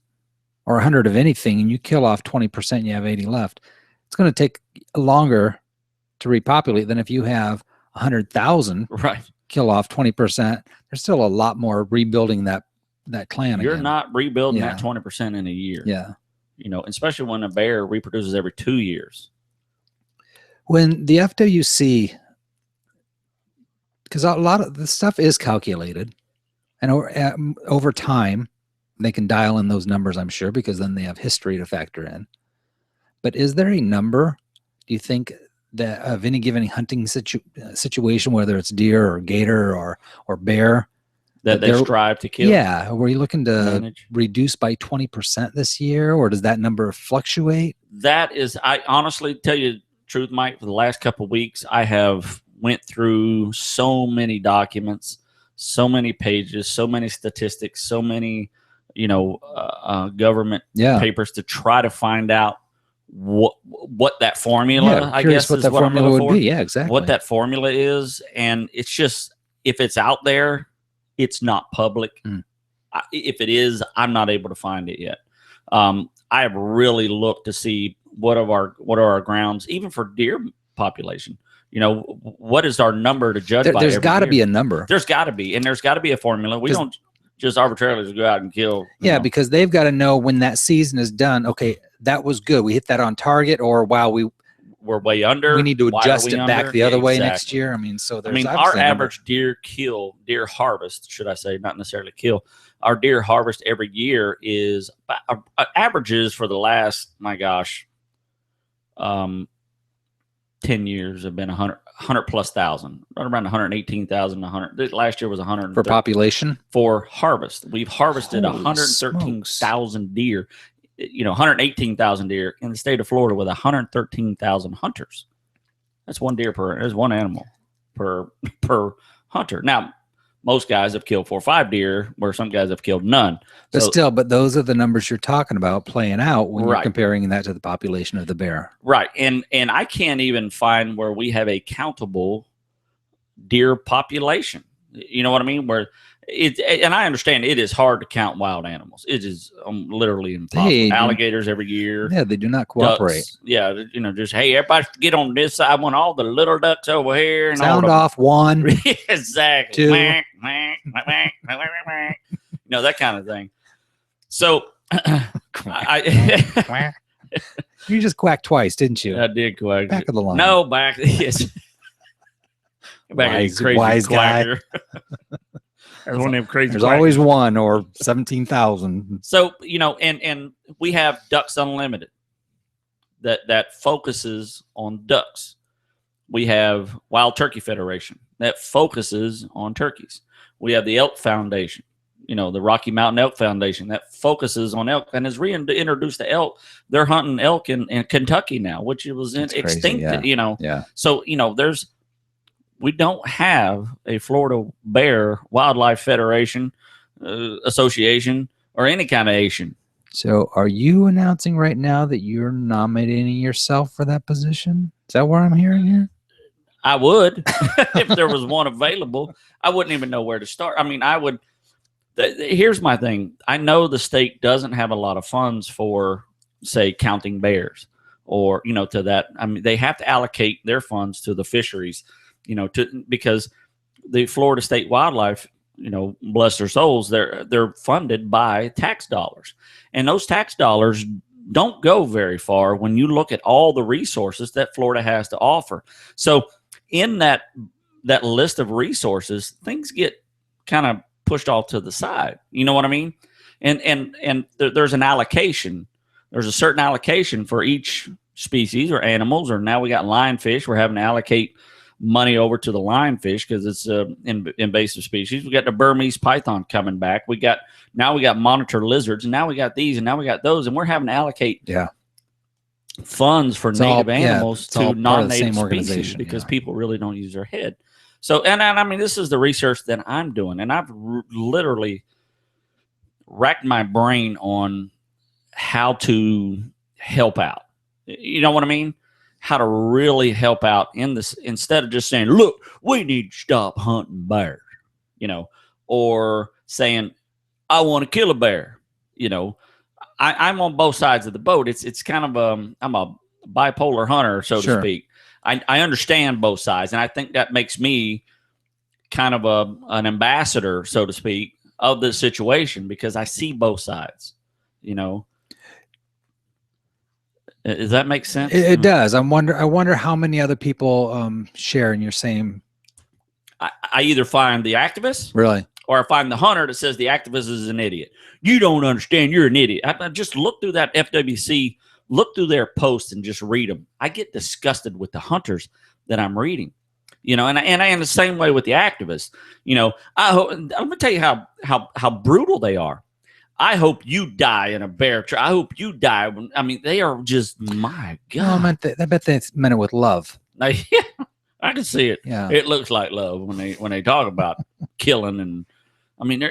or 100 of anything and you kill off 20% and you have 80 left, it's going to take longer to repopulate than if you have 100,000 kill off 20%. There's still a lot more rebuilding that clan. You're again. Not rebuilding that 20% in a year. Yeah. Especially when a bear reproduces every 2 years. When the FWC, because a lot of the stuff is calculated, and over time, they can dial in those numbers, I'm sure, because then they have history to factor in. But is there a number, do you think, that of any given hunting situation, whether it's deer or gator or bear, that they strive to kill? Yeah. Were you looking to reduce by 20% this year, or does that number fluctuate? That is, I honestly tell you the truth, Mike, for the last couple of weeks, I have went through so many documents, so many pages, so many statistics, so many, government papers to try to find out what that formula, I guess, what is that what formula I'm looking would for. be. Yeah, exactly. What that formula is. And it's just, if it's out there, it's not public. If it is, I'm not able to find it yet. I have really looked to see what are our grounds, even for deer population. What is our number to judge by? There's got to be a number. There's got to be, and there's got to be a formula. We don't just arbitrarily just go out and kill. Yeah, because they've got to know when that season is done. Okay, that was good. We hit that on target, or wow, we're way under. We need to adjust it back the other way next year. Our average deer harvest, should I say, not necessarily kill. Our deer harvest every year is averages for the last, 10 years have been 100 plus thousand, right around 118,000. 100. Last year was 100 for population for harvest. We've harvested 113,000 deer. 118,000 deer in the state of Florida with 113,000 hunters. That's one animal per hunter. Now, most guys have killed 4 or 5 deer, where some guys have killed none. But those are the numbers you're talking about playing out when you're comparing that to the population of the bear. Right. And I can't even find where we have a countable deer population. You know what I mean? And I understand it is hard to count wild animals. It is literally impossible. Alligators every year. Yeah, they do not cooperate. Ducks, yeah, just, hey, everybody get on this side. I want all the little ducks over here. And sound off 1. Exactly. 2. That kind of thing. So you just quacked twice, didn't you? I did quack. Back of the line. No, back. Yes. Wise guy. There's one of them crazy. There's always one or 17,000. So, and we have Ducks Unlimited that focuses on ducks. We have Wild Turkey Federation that focuses on turkeys. We have the Elk Foundation, the Rocky Mountain Elk Foundation that focuses on elk and has reintroduced the elk. They're hunting elk in Kentucky now, which was extinct, Yeah. So, we don't have a Florida Bear Wildlife Federation, association, or any kind of Asian. So are you announcing right now that you're nominating yourself for that position? Is that what I'm hearing here? I would. If there was one available. I wouldn't even know where to start. I would. Here's my thing. I know the state doesn't have a lot of funds for, say, counting bears or, to that. They have to allocate their funds to the fisheries. Because the Florida State Wildlife, bless their souls, they're funded by tax dollars. And those tax dollars don't go very far when you look at all the resources that Florida has to offer. So in that list of resources, things get kind of pushed off to the side. You know what I mean? And there's an allocation. There's a certain allocation for each species or animals, or now we got lionfish. We're having to allocate money over to the lionfish because it's invasive species. We got the Burmese python coming back. We got monitor lizards, and now we got these, and now we got those, and we're having to allocate funds for native animals to non-native species because people really don't use their head. So, and this is the research that I'm doing, and I've literally racked my brain on how to help out. You know what I mean? How to really help out in this, instead of just saying, look, we need to stop hunting bears, or saying, I want to kill a bear. I'm on both sides of the boat. It's kind of I'm a bipolar hunter, so to speak. I understand both sides, and I think that makes me kind of an ambassador, so to speak, of the situation, because I see both sides. Does that make sense? It does. I wonder how many other people share in your same. I either find the activist, really, or I find the hunter that says the activist is an idiot. You don't understand. You're an idiot. I just look through that FWC, look through their posts, and just read them. I get disgusted with the hunters that I'm reading. And I am the same way with the activists. I'm gonna tell you how brutal they are. I hope you die in a bear trap. I hope you die. I mean, they are just, my God. I bet they meant it with love. Yeah, I can see it. Yeah. It looks like love when they talk about killing, and I mean,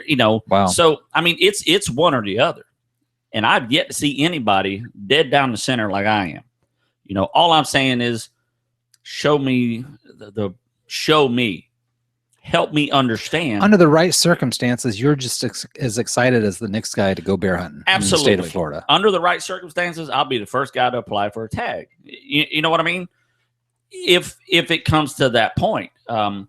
wow. So I mean, it's one or the other, and I've yet to see anybody dead down the center like I am. All I'm saying is, show me show me. Help me understand. Under the right circumstances, you're just as excited as the next guy to go bear hunting. Absolutely. In the state of Florida. Under the right circumstances, I'll be the first guy to apply for a tag. You know what I mean? If it comes to that point, I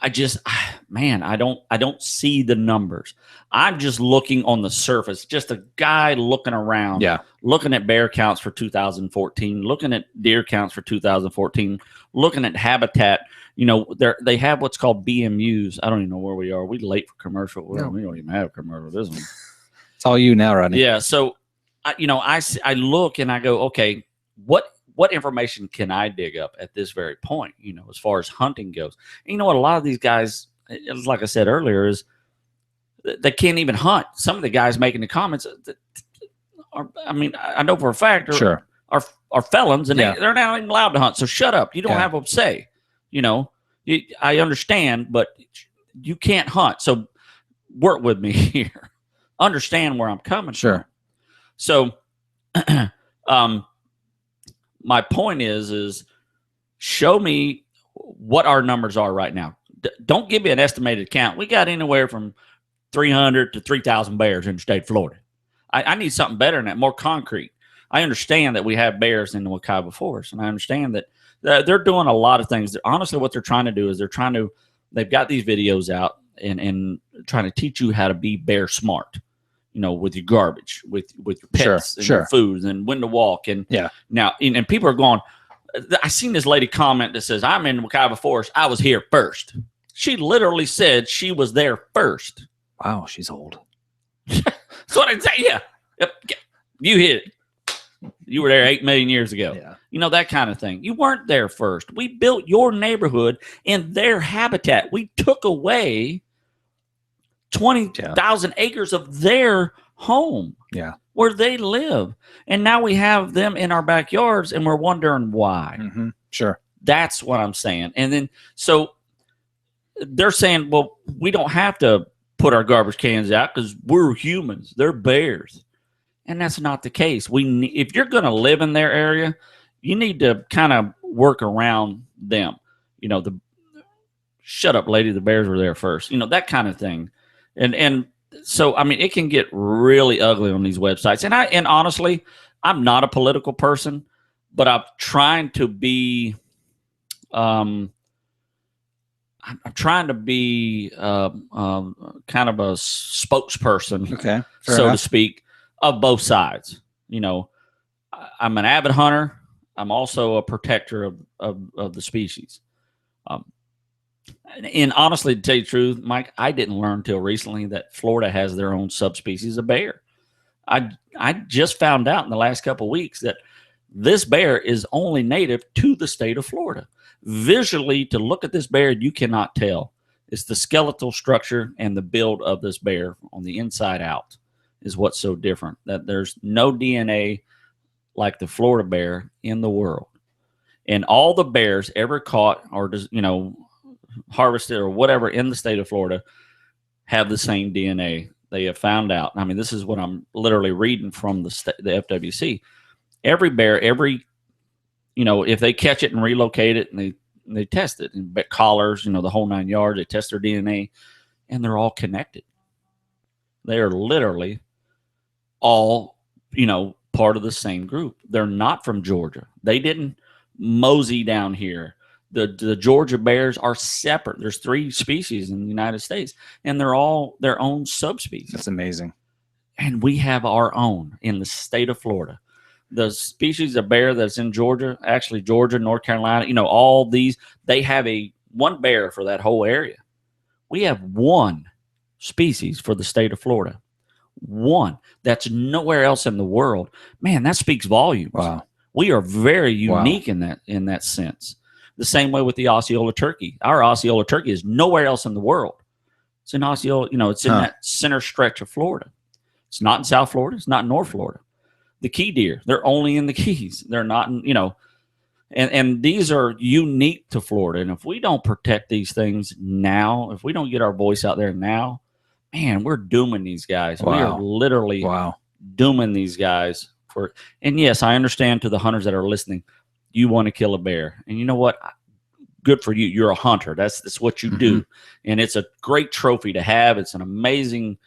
don't see the numbers. I'm just looking on the surface, just a guy looking around, looking at bear counts for 2014, looking at deer counts for 2014, looking at habitat. They have what's called BMUs. I don't even know where we are. We late for commercial. Well, we don't even have a commercial. This one. It's all you now, Rodney. Yeah. So, I look and I go, okay, what information can I dig up at this very point? As far as hunting goes. And what a lot of these guys, like I said earlier, is they can't even hunt. Some of the guys making the comments I know for a fact are felons, and they're not even allowed to hunt. So shut up. You don't have a say. I understand, but you can't hunt. So work with me here. Understand where I'm coming from. So, my point is show me what our numbers are right now. Don't give me an estimated count. We got anywhere from 300 to 3,000 bears in the state of Florida. I need something better than that, more concrete. I understand that we have bears in the Wekiva Forest, and I understand that they're doing a lot of things. Honestly, what they're trying to do is they've got these videos out and trying to teach you how to be bear smart, with your garbage, with your pets and your food, and when to walk. And now, and people are going, I seen this lady comment that says, I'm in the Wekiva Forest. I was here first. She literally said she was there first. Wow, she's old. That's what I'd say. Yeah. Yep. You hit it. You were there 8 million years ago. Yeah. That kind of thing. You weren't there first. We built your neighborhood in their habitat. We took away 20,000 acres of their home. Yeah. Where they live. And now we have them in our backyards, and we're wondering why. Mm-hmm. Sure. That's what I'm saying. And then, so they're saying, well, we don't have to put our garbage cans out because we're humans. They're bears. And that's not the case. If you're going to live in their area, you need to kind of work around them. Shut up, lady. The bears were there first. That kind of thing. And so, I mean, it can get really ugly on these websites. And honestly, I'm not a political person, but I'm trying to be, kind of a spokesperson, so to speak, of both sides. I'm an avid hunter. I'm also a protector of the species. And honestly, to tell you the truth, Mike, I didn't learn till recently that Florida has their own subspecies of bear. I just found out in the last couple of weeks that this bear is only native to the state of Florida. Visually, to look at this bear, you cannot tell. It's the skeletal structure and the build of this bear on the inside out is what's so different. That there's no DNA like the Florida bear in the world. And all the bears ever caught or harvested or whatever in the state of Florida have the same DNA they have found out. I mean, this is what I'm literally reading from the FWC. Every bear, if they catch it and relocate it and they test it and collars, the whole 9 yards, they test their DNA, and they're all connected. They are literally all, part of the same group. They're not from Georgia. They didn't mosey down here. The Georgia bears are separate. There's 3 species in the United States, and they're all their own subspecies. That's amazing. And we have our own in the state of Florida. The species of bear that's in Georgia, actually Georgia, North Carolina, all these, they have one bear for that whole area. We have one species for the state of Florida. One that's nowhere else in the world. Man, that speaks volumes. Wow. We are very unique in that sense. The same way with the Osceola turkey. Our Osceola turkey is nowhere else in the world. It's in Osceola, it's in that center stretch of Florida. It's not in South Florida. It's not in North Florida. The key deer, they're only in the Keys. They're not in, and these are unique to Florida. And if we don't protect these things now, if we don't get our voice out there now, man, we're dooming these guys. Wow. We are literally dooming these guys and yes, I understand to the hunters that are listening, you want to kill a bear. And you know what? Good for you. You're a hunter. That's what you do. And it's a great trophy to have. It's an amazing,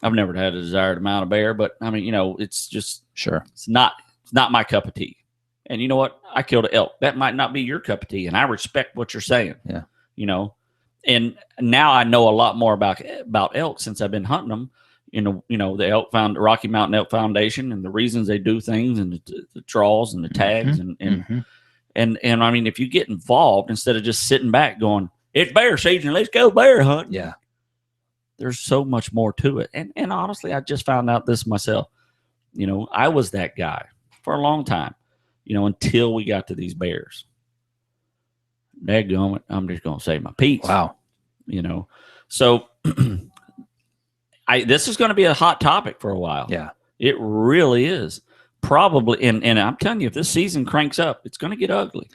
I've never had a desired amount of bear, but I mean, it's just, it's not my cup of tea. And you know what? I killed an elk. That might not be your cup of tea. And I respect what you're saying. Yeah. And now I know a lot more about elk since I've been hunting them. The Rocky Mountain Elk Foundation and the reasons they do things and the draws and the tags and I mean, if you get involved instead of just sitting back going, it's bear season, let's go bear hunting. Yeah. There's so much more to it. And honestly, I just found out this myself. I was that guy for a long time, until we got to these bears. Dadgummit, I'm just going to say my piece. Wow. So this is going to be a hot topic for a while. Yeah. It really is. Probably, and I'm telling you, if this season cranks up, it's going to get ugly.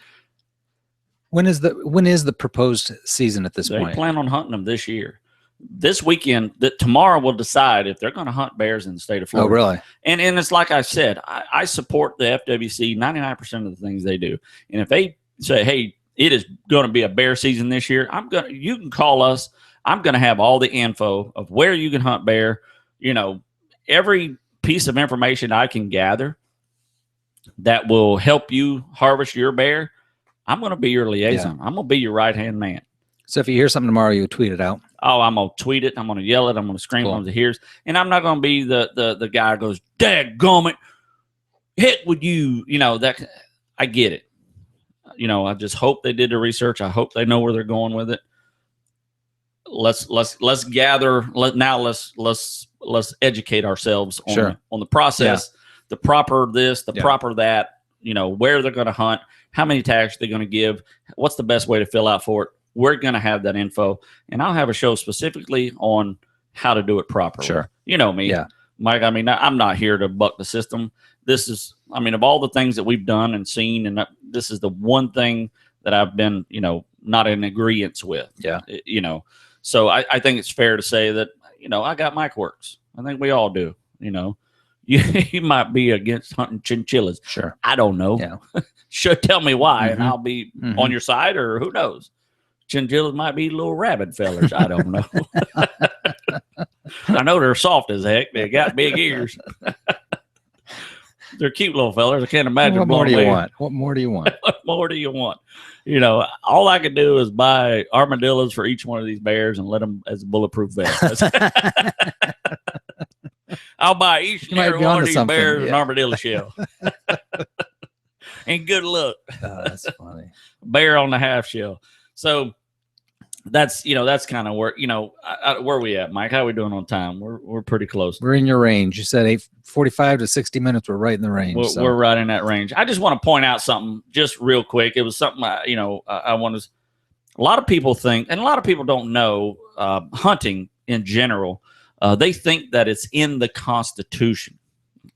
When is the proposed season at this point? They plan on hunting them this year. This weekend, tomorrow will decide if they're going to hunt bears in the state of Florida. Oh, really? And it's like I said, I support the FWC 99% of the things they do. And if they say, hey, it is going to be a bear season this year, you can call us. I'm going to have all the info of where you can hunt bear. Every piece of information I can gather that will help you harvest your bear, I'm going to be your liaison. I'm going to be your right-hand man. So if you hear something tomorrow, you tweet it out. Oh, I'm going to tweet it. I'm going to yell it. I'm going to scream from the ears. And I'm not going to be the guy who goes, dadgummit, heck with you. That I get it. I just hope they did the research. I hope they know where they're going with it. Let's gather. Let's educate ourselves on the process, the proper this, the proper that. Where they're going to hunt, how many tags they're going to give, what's the best way to fill out for it. We're going to have that info, and I'll have a show specifically on how to do it properly. Sure, you know me, Mike. I mean, I'm not here to buck the system. This is, of all the things that we've done and seen, and this is the one thing that I've been, not in agreement with. Yeah, So I think it's fair to say that, I got my quirks. I think we all do. You might be against hunting chinchillas. Sure. I don't know. Yeah. Should tell me why, and I'll be on your side, or who knows. Chinchillas might be little rabid fellers. I don't know. I know they're soft as heck. They got big ears. They're cute little fellers. I can't imagine. What more do you want? What more do you want? What more do you want? All I could do is buy armadillos for each one of these bears and let them as a bulletproof vest. I'll buy each and every one of these bears an armadillo shell. And good luck. That's funny. Bear on the half shell. So that's kind of where, where we at, Mike? How are we doing on time? We're pretty close. We're in your range. You said 45 to 60 minutes. We're right in the range. We're right in that range. I just want to point out something just real quick. It was something, I want to, a lot of people think, and a lot of people don't know, hunting in general, they think that it's in the Constitution.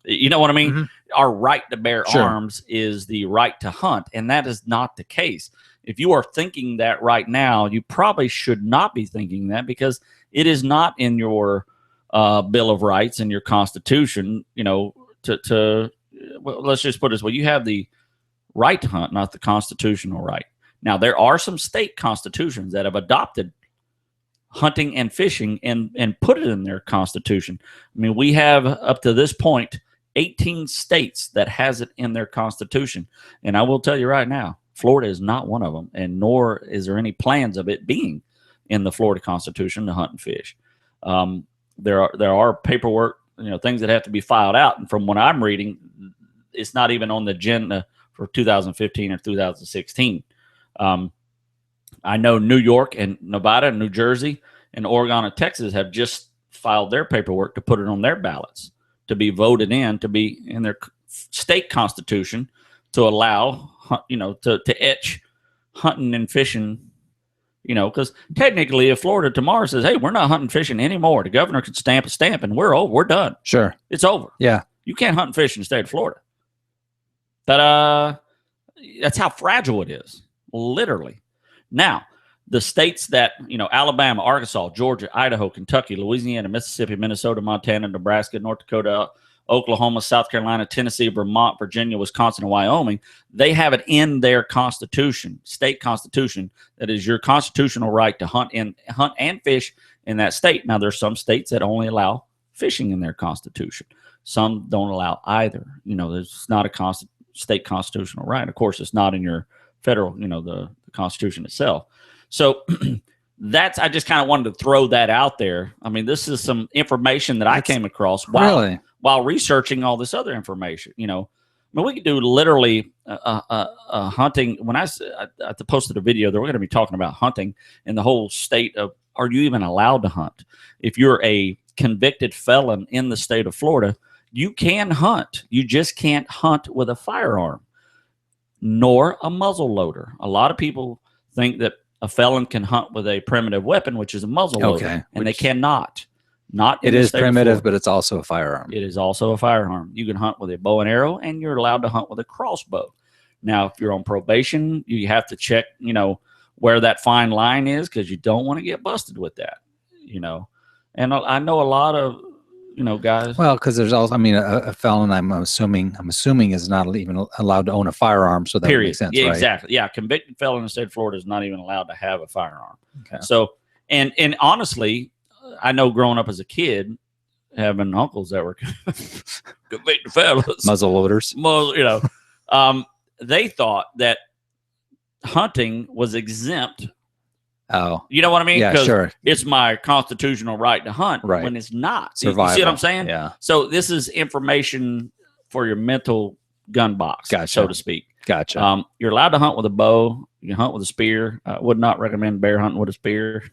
You know what I mean? Our right to bear arms is the right to hunt, and that is not the case. If you are thinking that right now, you probably should not be thinking that, because it is not in your Bill of Rights and your Constitution, well, let's just put it this way. You have the right to hunt, not the constitutional right. Now, there are some state constitutions that have adopted hunting and fishing and put it in their constitution. I mean, we have up to this point 18 states that has it in their constitution. And I will tell you right now, Florida is not one of them, and nor is there any plans of it being in the Florida Constitution to hunt and fish. There are paperwork, things that have to be filed out. And from what I'm reading, it's not even on the agenda for 2015 or 2016. I know New York and Nevada and New Jersey and Oregon and Texas have just filed their paperwork to put it on their ballots to be voted in, to be in their state constitution to allow, to etch hunting and fishing, because technically if Florida tomorrow says, hey, we're not hunting and fishing anymore, the governor could stamp a stamp and we're done. Sure. It's over. Yeah. You can't hunt and fish in the state of Florida. But that's how fragile it is, literally. Now, the states that, Alabama, Arkansas, Georgia, Idaho, Kentucky, Louisiana, Mississippi, Minnesota, Montana, Nebraska, North Dakota, Oklahoma, South Carolina, Tennessee, Vermont, Virginia, Wisconsin, and Wyoming, they have it in their constitution, state constitution, that is your constitutional right to hunt and fish in that state. Now, there's some states that only allow fishing in their constitution. Some don't allow either. There's not a state constitutional right. Of course, it's not in your federal, the Constitution itself. So I just kind of wanted to throw that out there. I mean, this is some information that I came across while researching all this other information. I mean, we could do literally hunting. When I posted a video, that we're going to be talking about hunting in the whole state of, are you even allowed to hunt? If you're a convicted felon in the state of Florida, you can hunt. You just can't hunt with a firearm, nor a muzzle loader. A lot of people think that a felon can hunt with a primitive weapon, which is a muzzle loader, and they cannot. It is primitive, but it's also a firearm. It is also a firearm. You can hunt with a bow and arrow, and you're allowed to hunt with a crossbow. Now, if you're on probation, you have to check, where that fine line is, because you don't want to get busted with that, And I know a lot of, guys. Well, because there's also, a felon, I'm assuming is not even allowed to own a firearm. So that makes sense, yeah, right? Exactly. Yeah, convicted felon in the state of Florida is not even allowed to have a firearm. Okay. So, and honestly, I know growing up as a kid, having uncles that were convicted felons, muzzle loaders, they thought that hunting was exempt. Oh, you know what I mean? Yeah, sure. It's my constitutional right to hunt, right? When it's not. Survival. You see what I'm saying? Yeah. So this is information for your mental gun box, so to speak. Gotcha. You're allowed to hunt with a bow. You can hunt with a spear. I would not recommend bear hunting with a spear.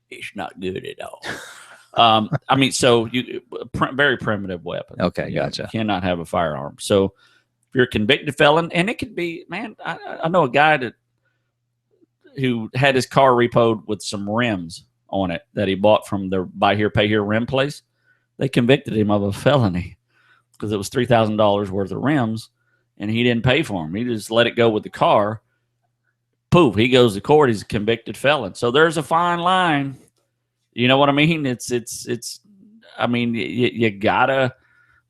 It's not good at all. So very primitive weapon. Okay, gotcha. You cannot have a firearm. So if you're a convicted felon, and it could be, man, I know a guy who had his car repoed with some rims on it that he bought from the buy here, pay here rim place. They convicted him of a felony because it was $3,000 worth of rims, and he didn't pay for them. He just let it go with the car. Poof, he goes to court. He's a convicted felon. So there's a fine line. You know what I mean?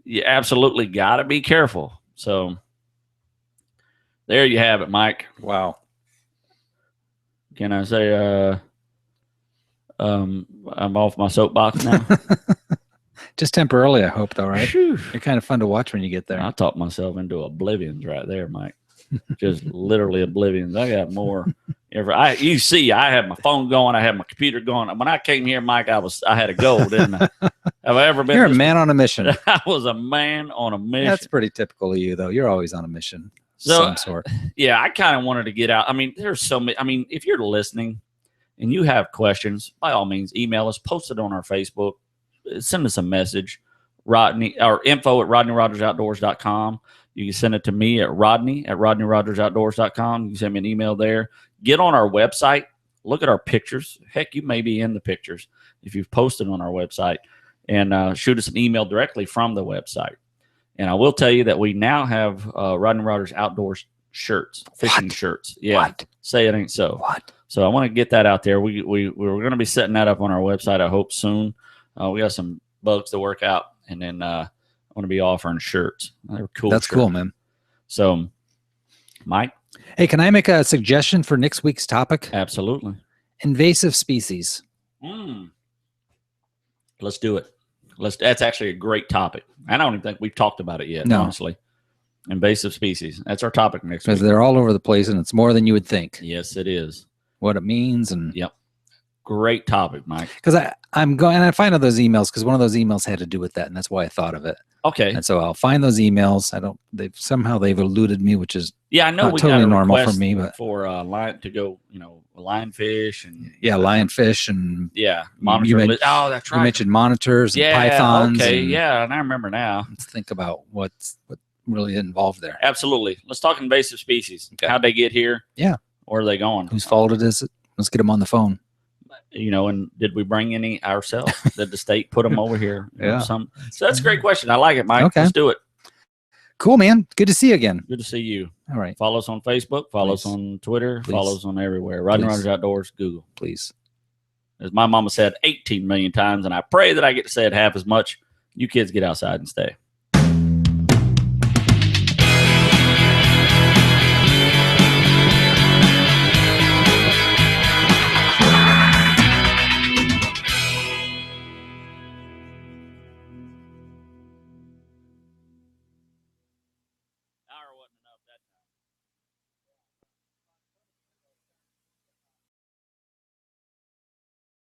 You absolutely gotta be careful. So there you have it, Mike. Wow. Can I say I'm off my soapbox now? Just temporarily, I hope, though, right? Whew. You're kind of fun to watch when you get there. I talked myself into oblivions right there, Mike. Just literally oblivions. I got more. You see, I had my phone going. I had my computer going. When I came here, Mike, I had a goal, didn't I? Have I ever been? You're a man on a mission. I was a man on a mission. That's pretty typical of you, though. You're always on a mission. Some sort. Yeah, I kind of wanted to get out. There's so many. If you're listening and you have questions, by all means, email us, post it on our Facebook, send us a message, Rodney, or info@RodneyRogersOutdoors.com. You can send it to me at Rodney@RodneyRogersOutdoors.com. You can send me an email there. Get on our website. Look at our pictures. Heck, you may be in the pictures if you've posted on our website, and shoot us an email directly from the website. And I will tell you that we now have Rodney Rogers Outdoors shirts, fishing shirts. Yeah. What? Say it ain't so. What? So I want to get that out there. We're going to be setting that up on our website, I hope, soon. We got some bugs to work out, and then I'm going to be offering shirts. They're cool. That's shirts. cool, man. So, Mike? Hey, can I make a suggestion for next week's topic? Absolutely. Invasive species. Let's do it. That's actually a great topic. I don't even think we've talked about it yet, No. honestly. Invasive species. That's our topic next Because week. they're all over the place, and it's more than you would think. Yes, it is. What it means, and Yep. Great topic, Mike. because I'm going and I find out those emails because one of those emails had to do with that, and that's why I thought of it. Okay. And so I'll find those emails. They've eluded me, which is Yeah, I know not we totally got a normal for request me, but for line to go, lionfish and lionfish and monitor. men- Oh, that's right. you mentioned monitors and pythons. Okay, and and I remember now. let's think about what really involved there. Absolutely. Let's talk invasive species. Okay. How'd they get here? Yeah. Where are they going? Whose fault it is? Let's get them on the phone. And did we bring any ourselves? Did the state put them over here? Yeah. So that's a great question. I like it, Mike. Okay. Let's do it. Cool, man. Good to see you again. Good to see you. All right. Follow us on Facebook. Follow us Please. on Twitter. Please. Follow us on everywhere. Rodney Please. Rogers Outdoors. Google. Please. As my mama said 18 million times, and I pray that I get to say it half as much. You kids get outside and stay.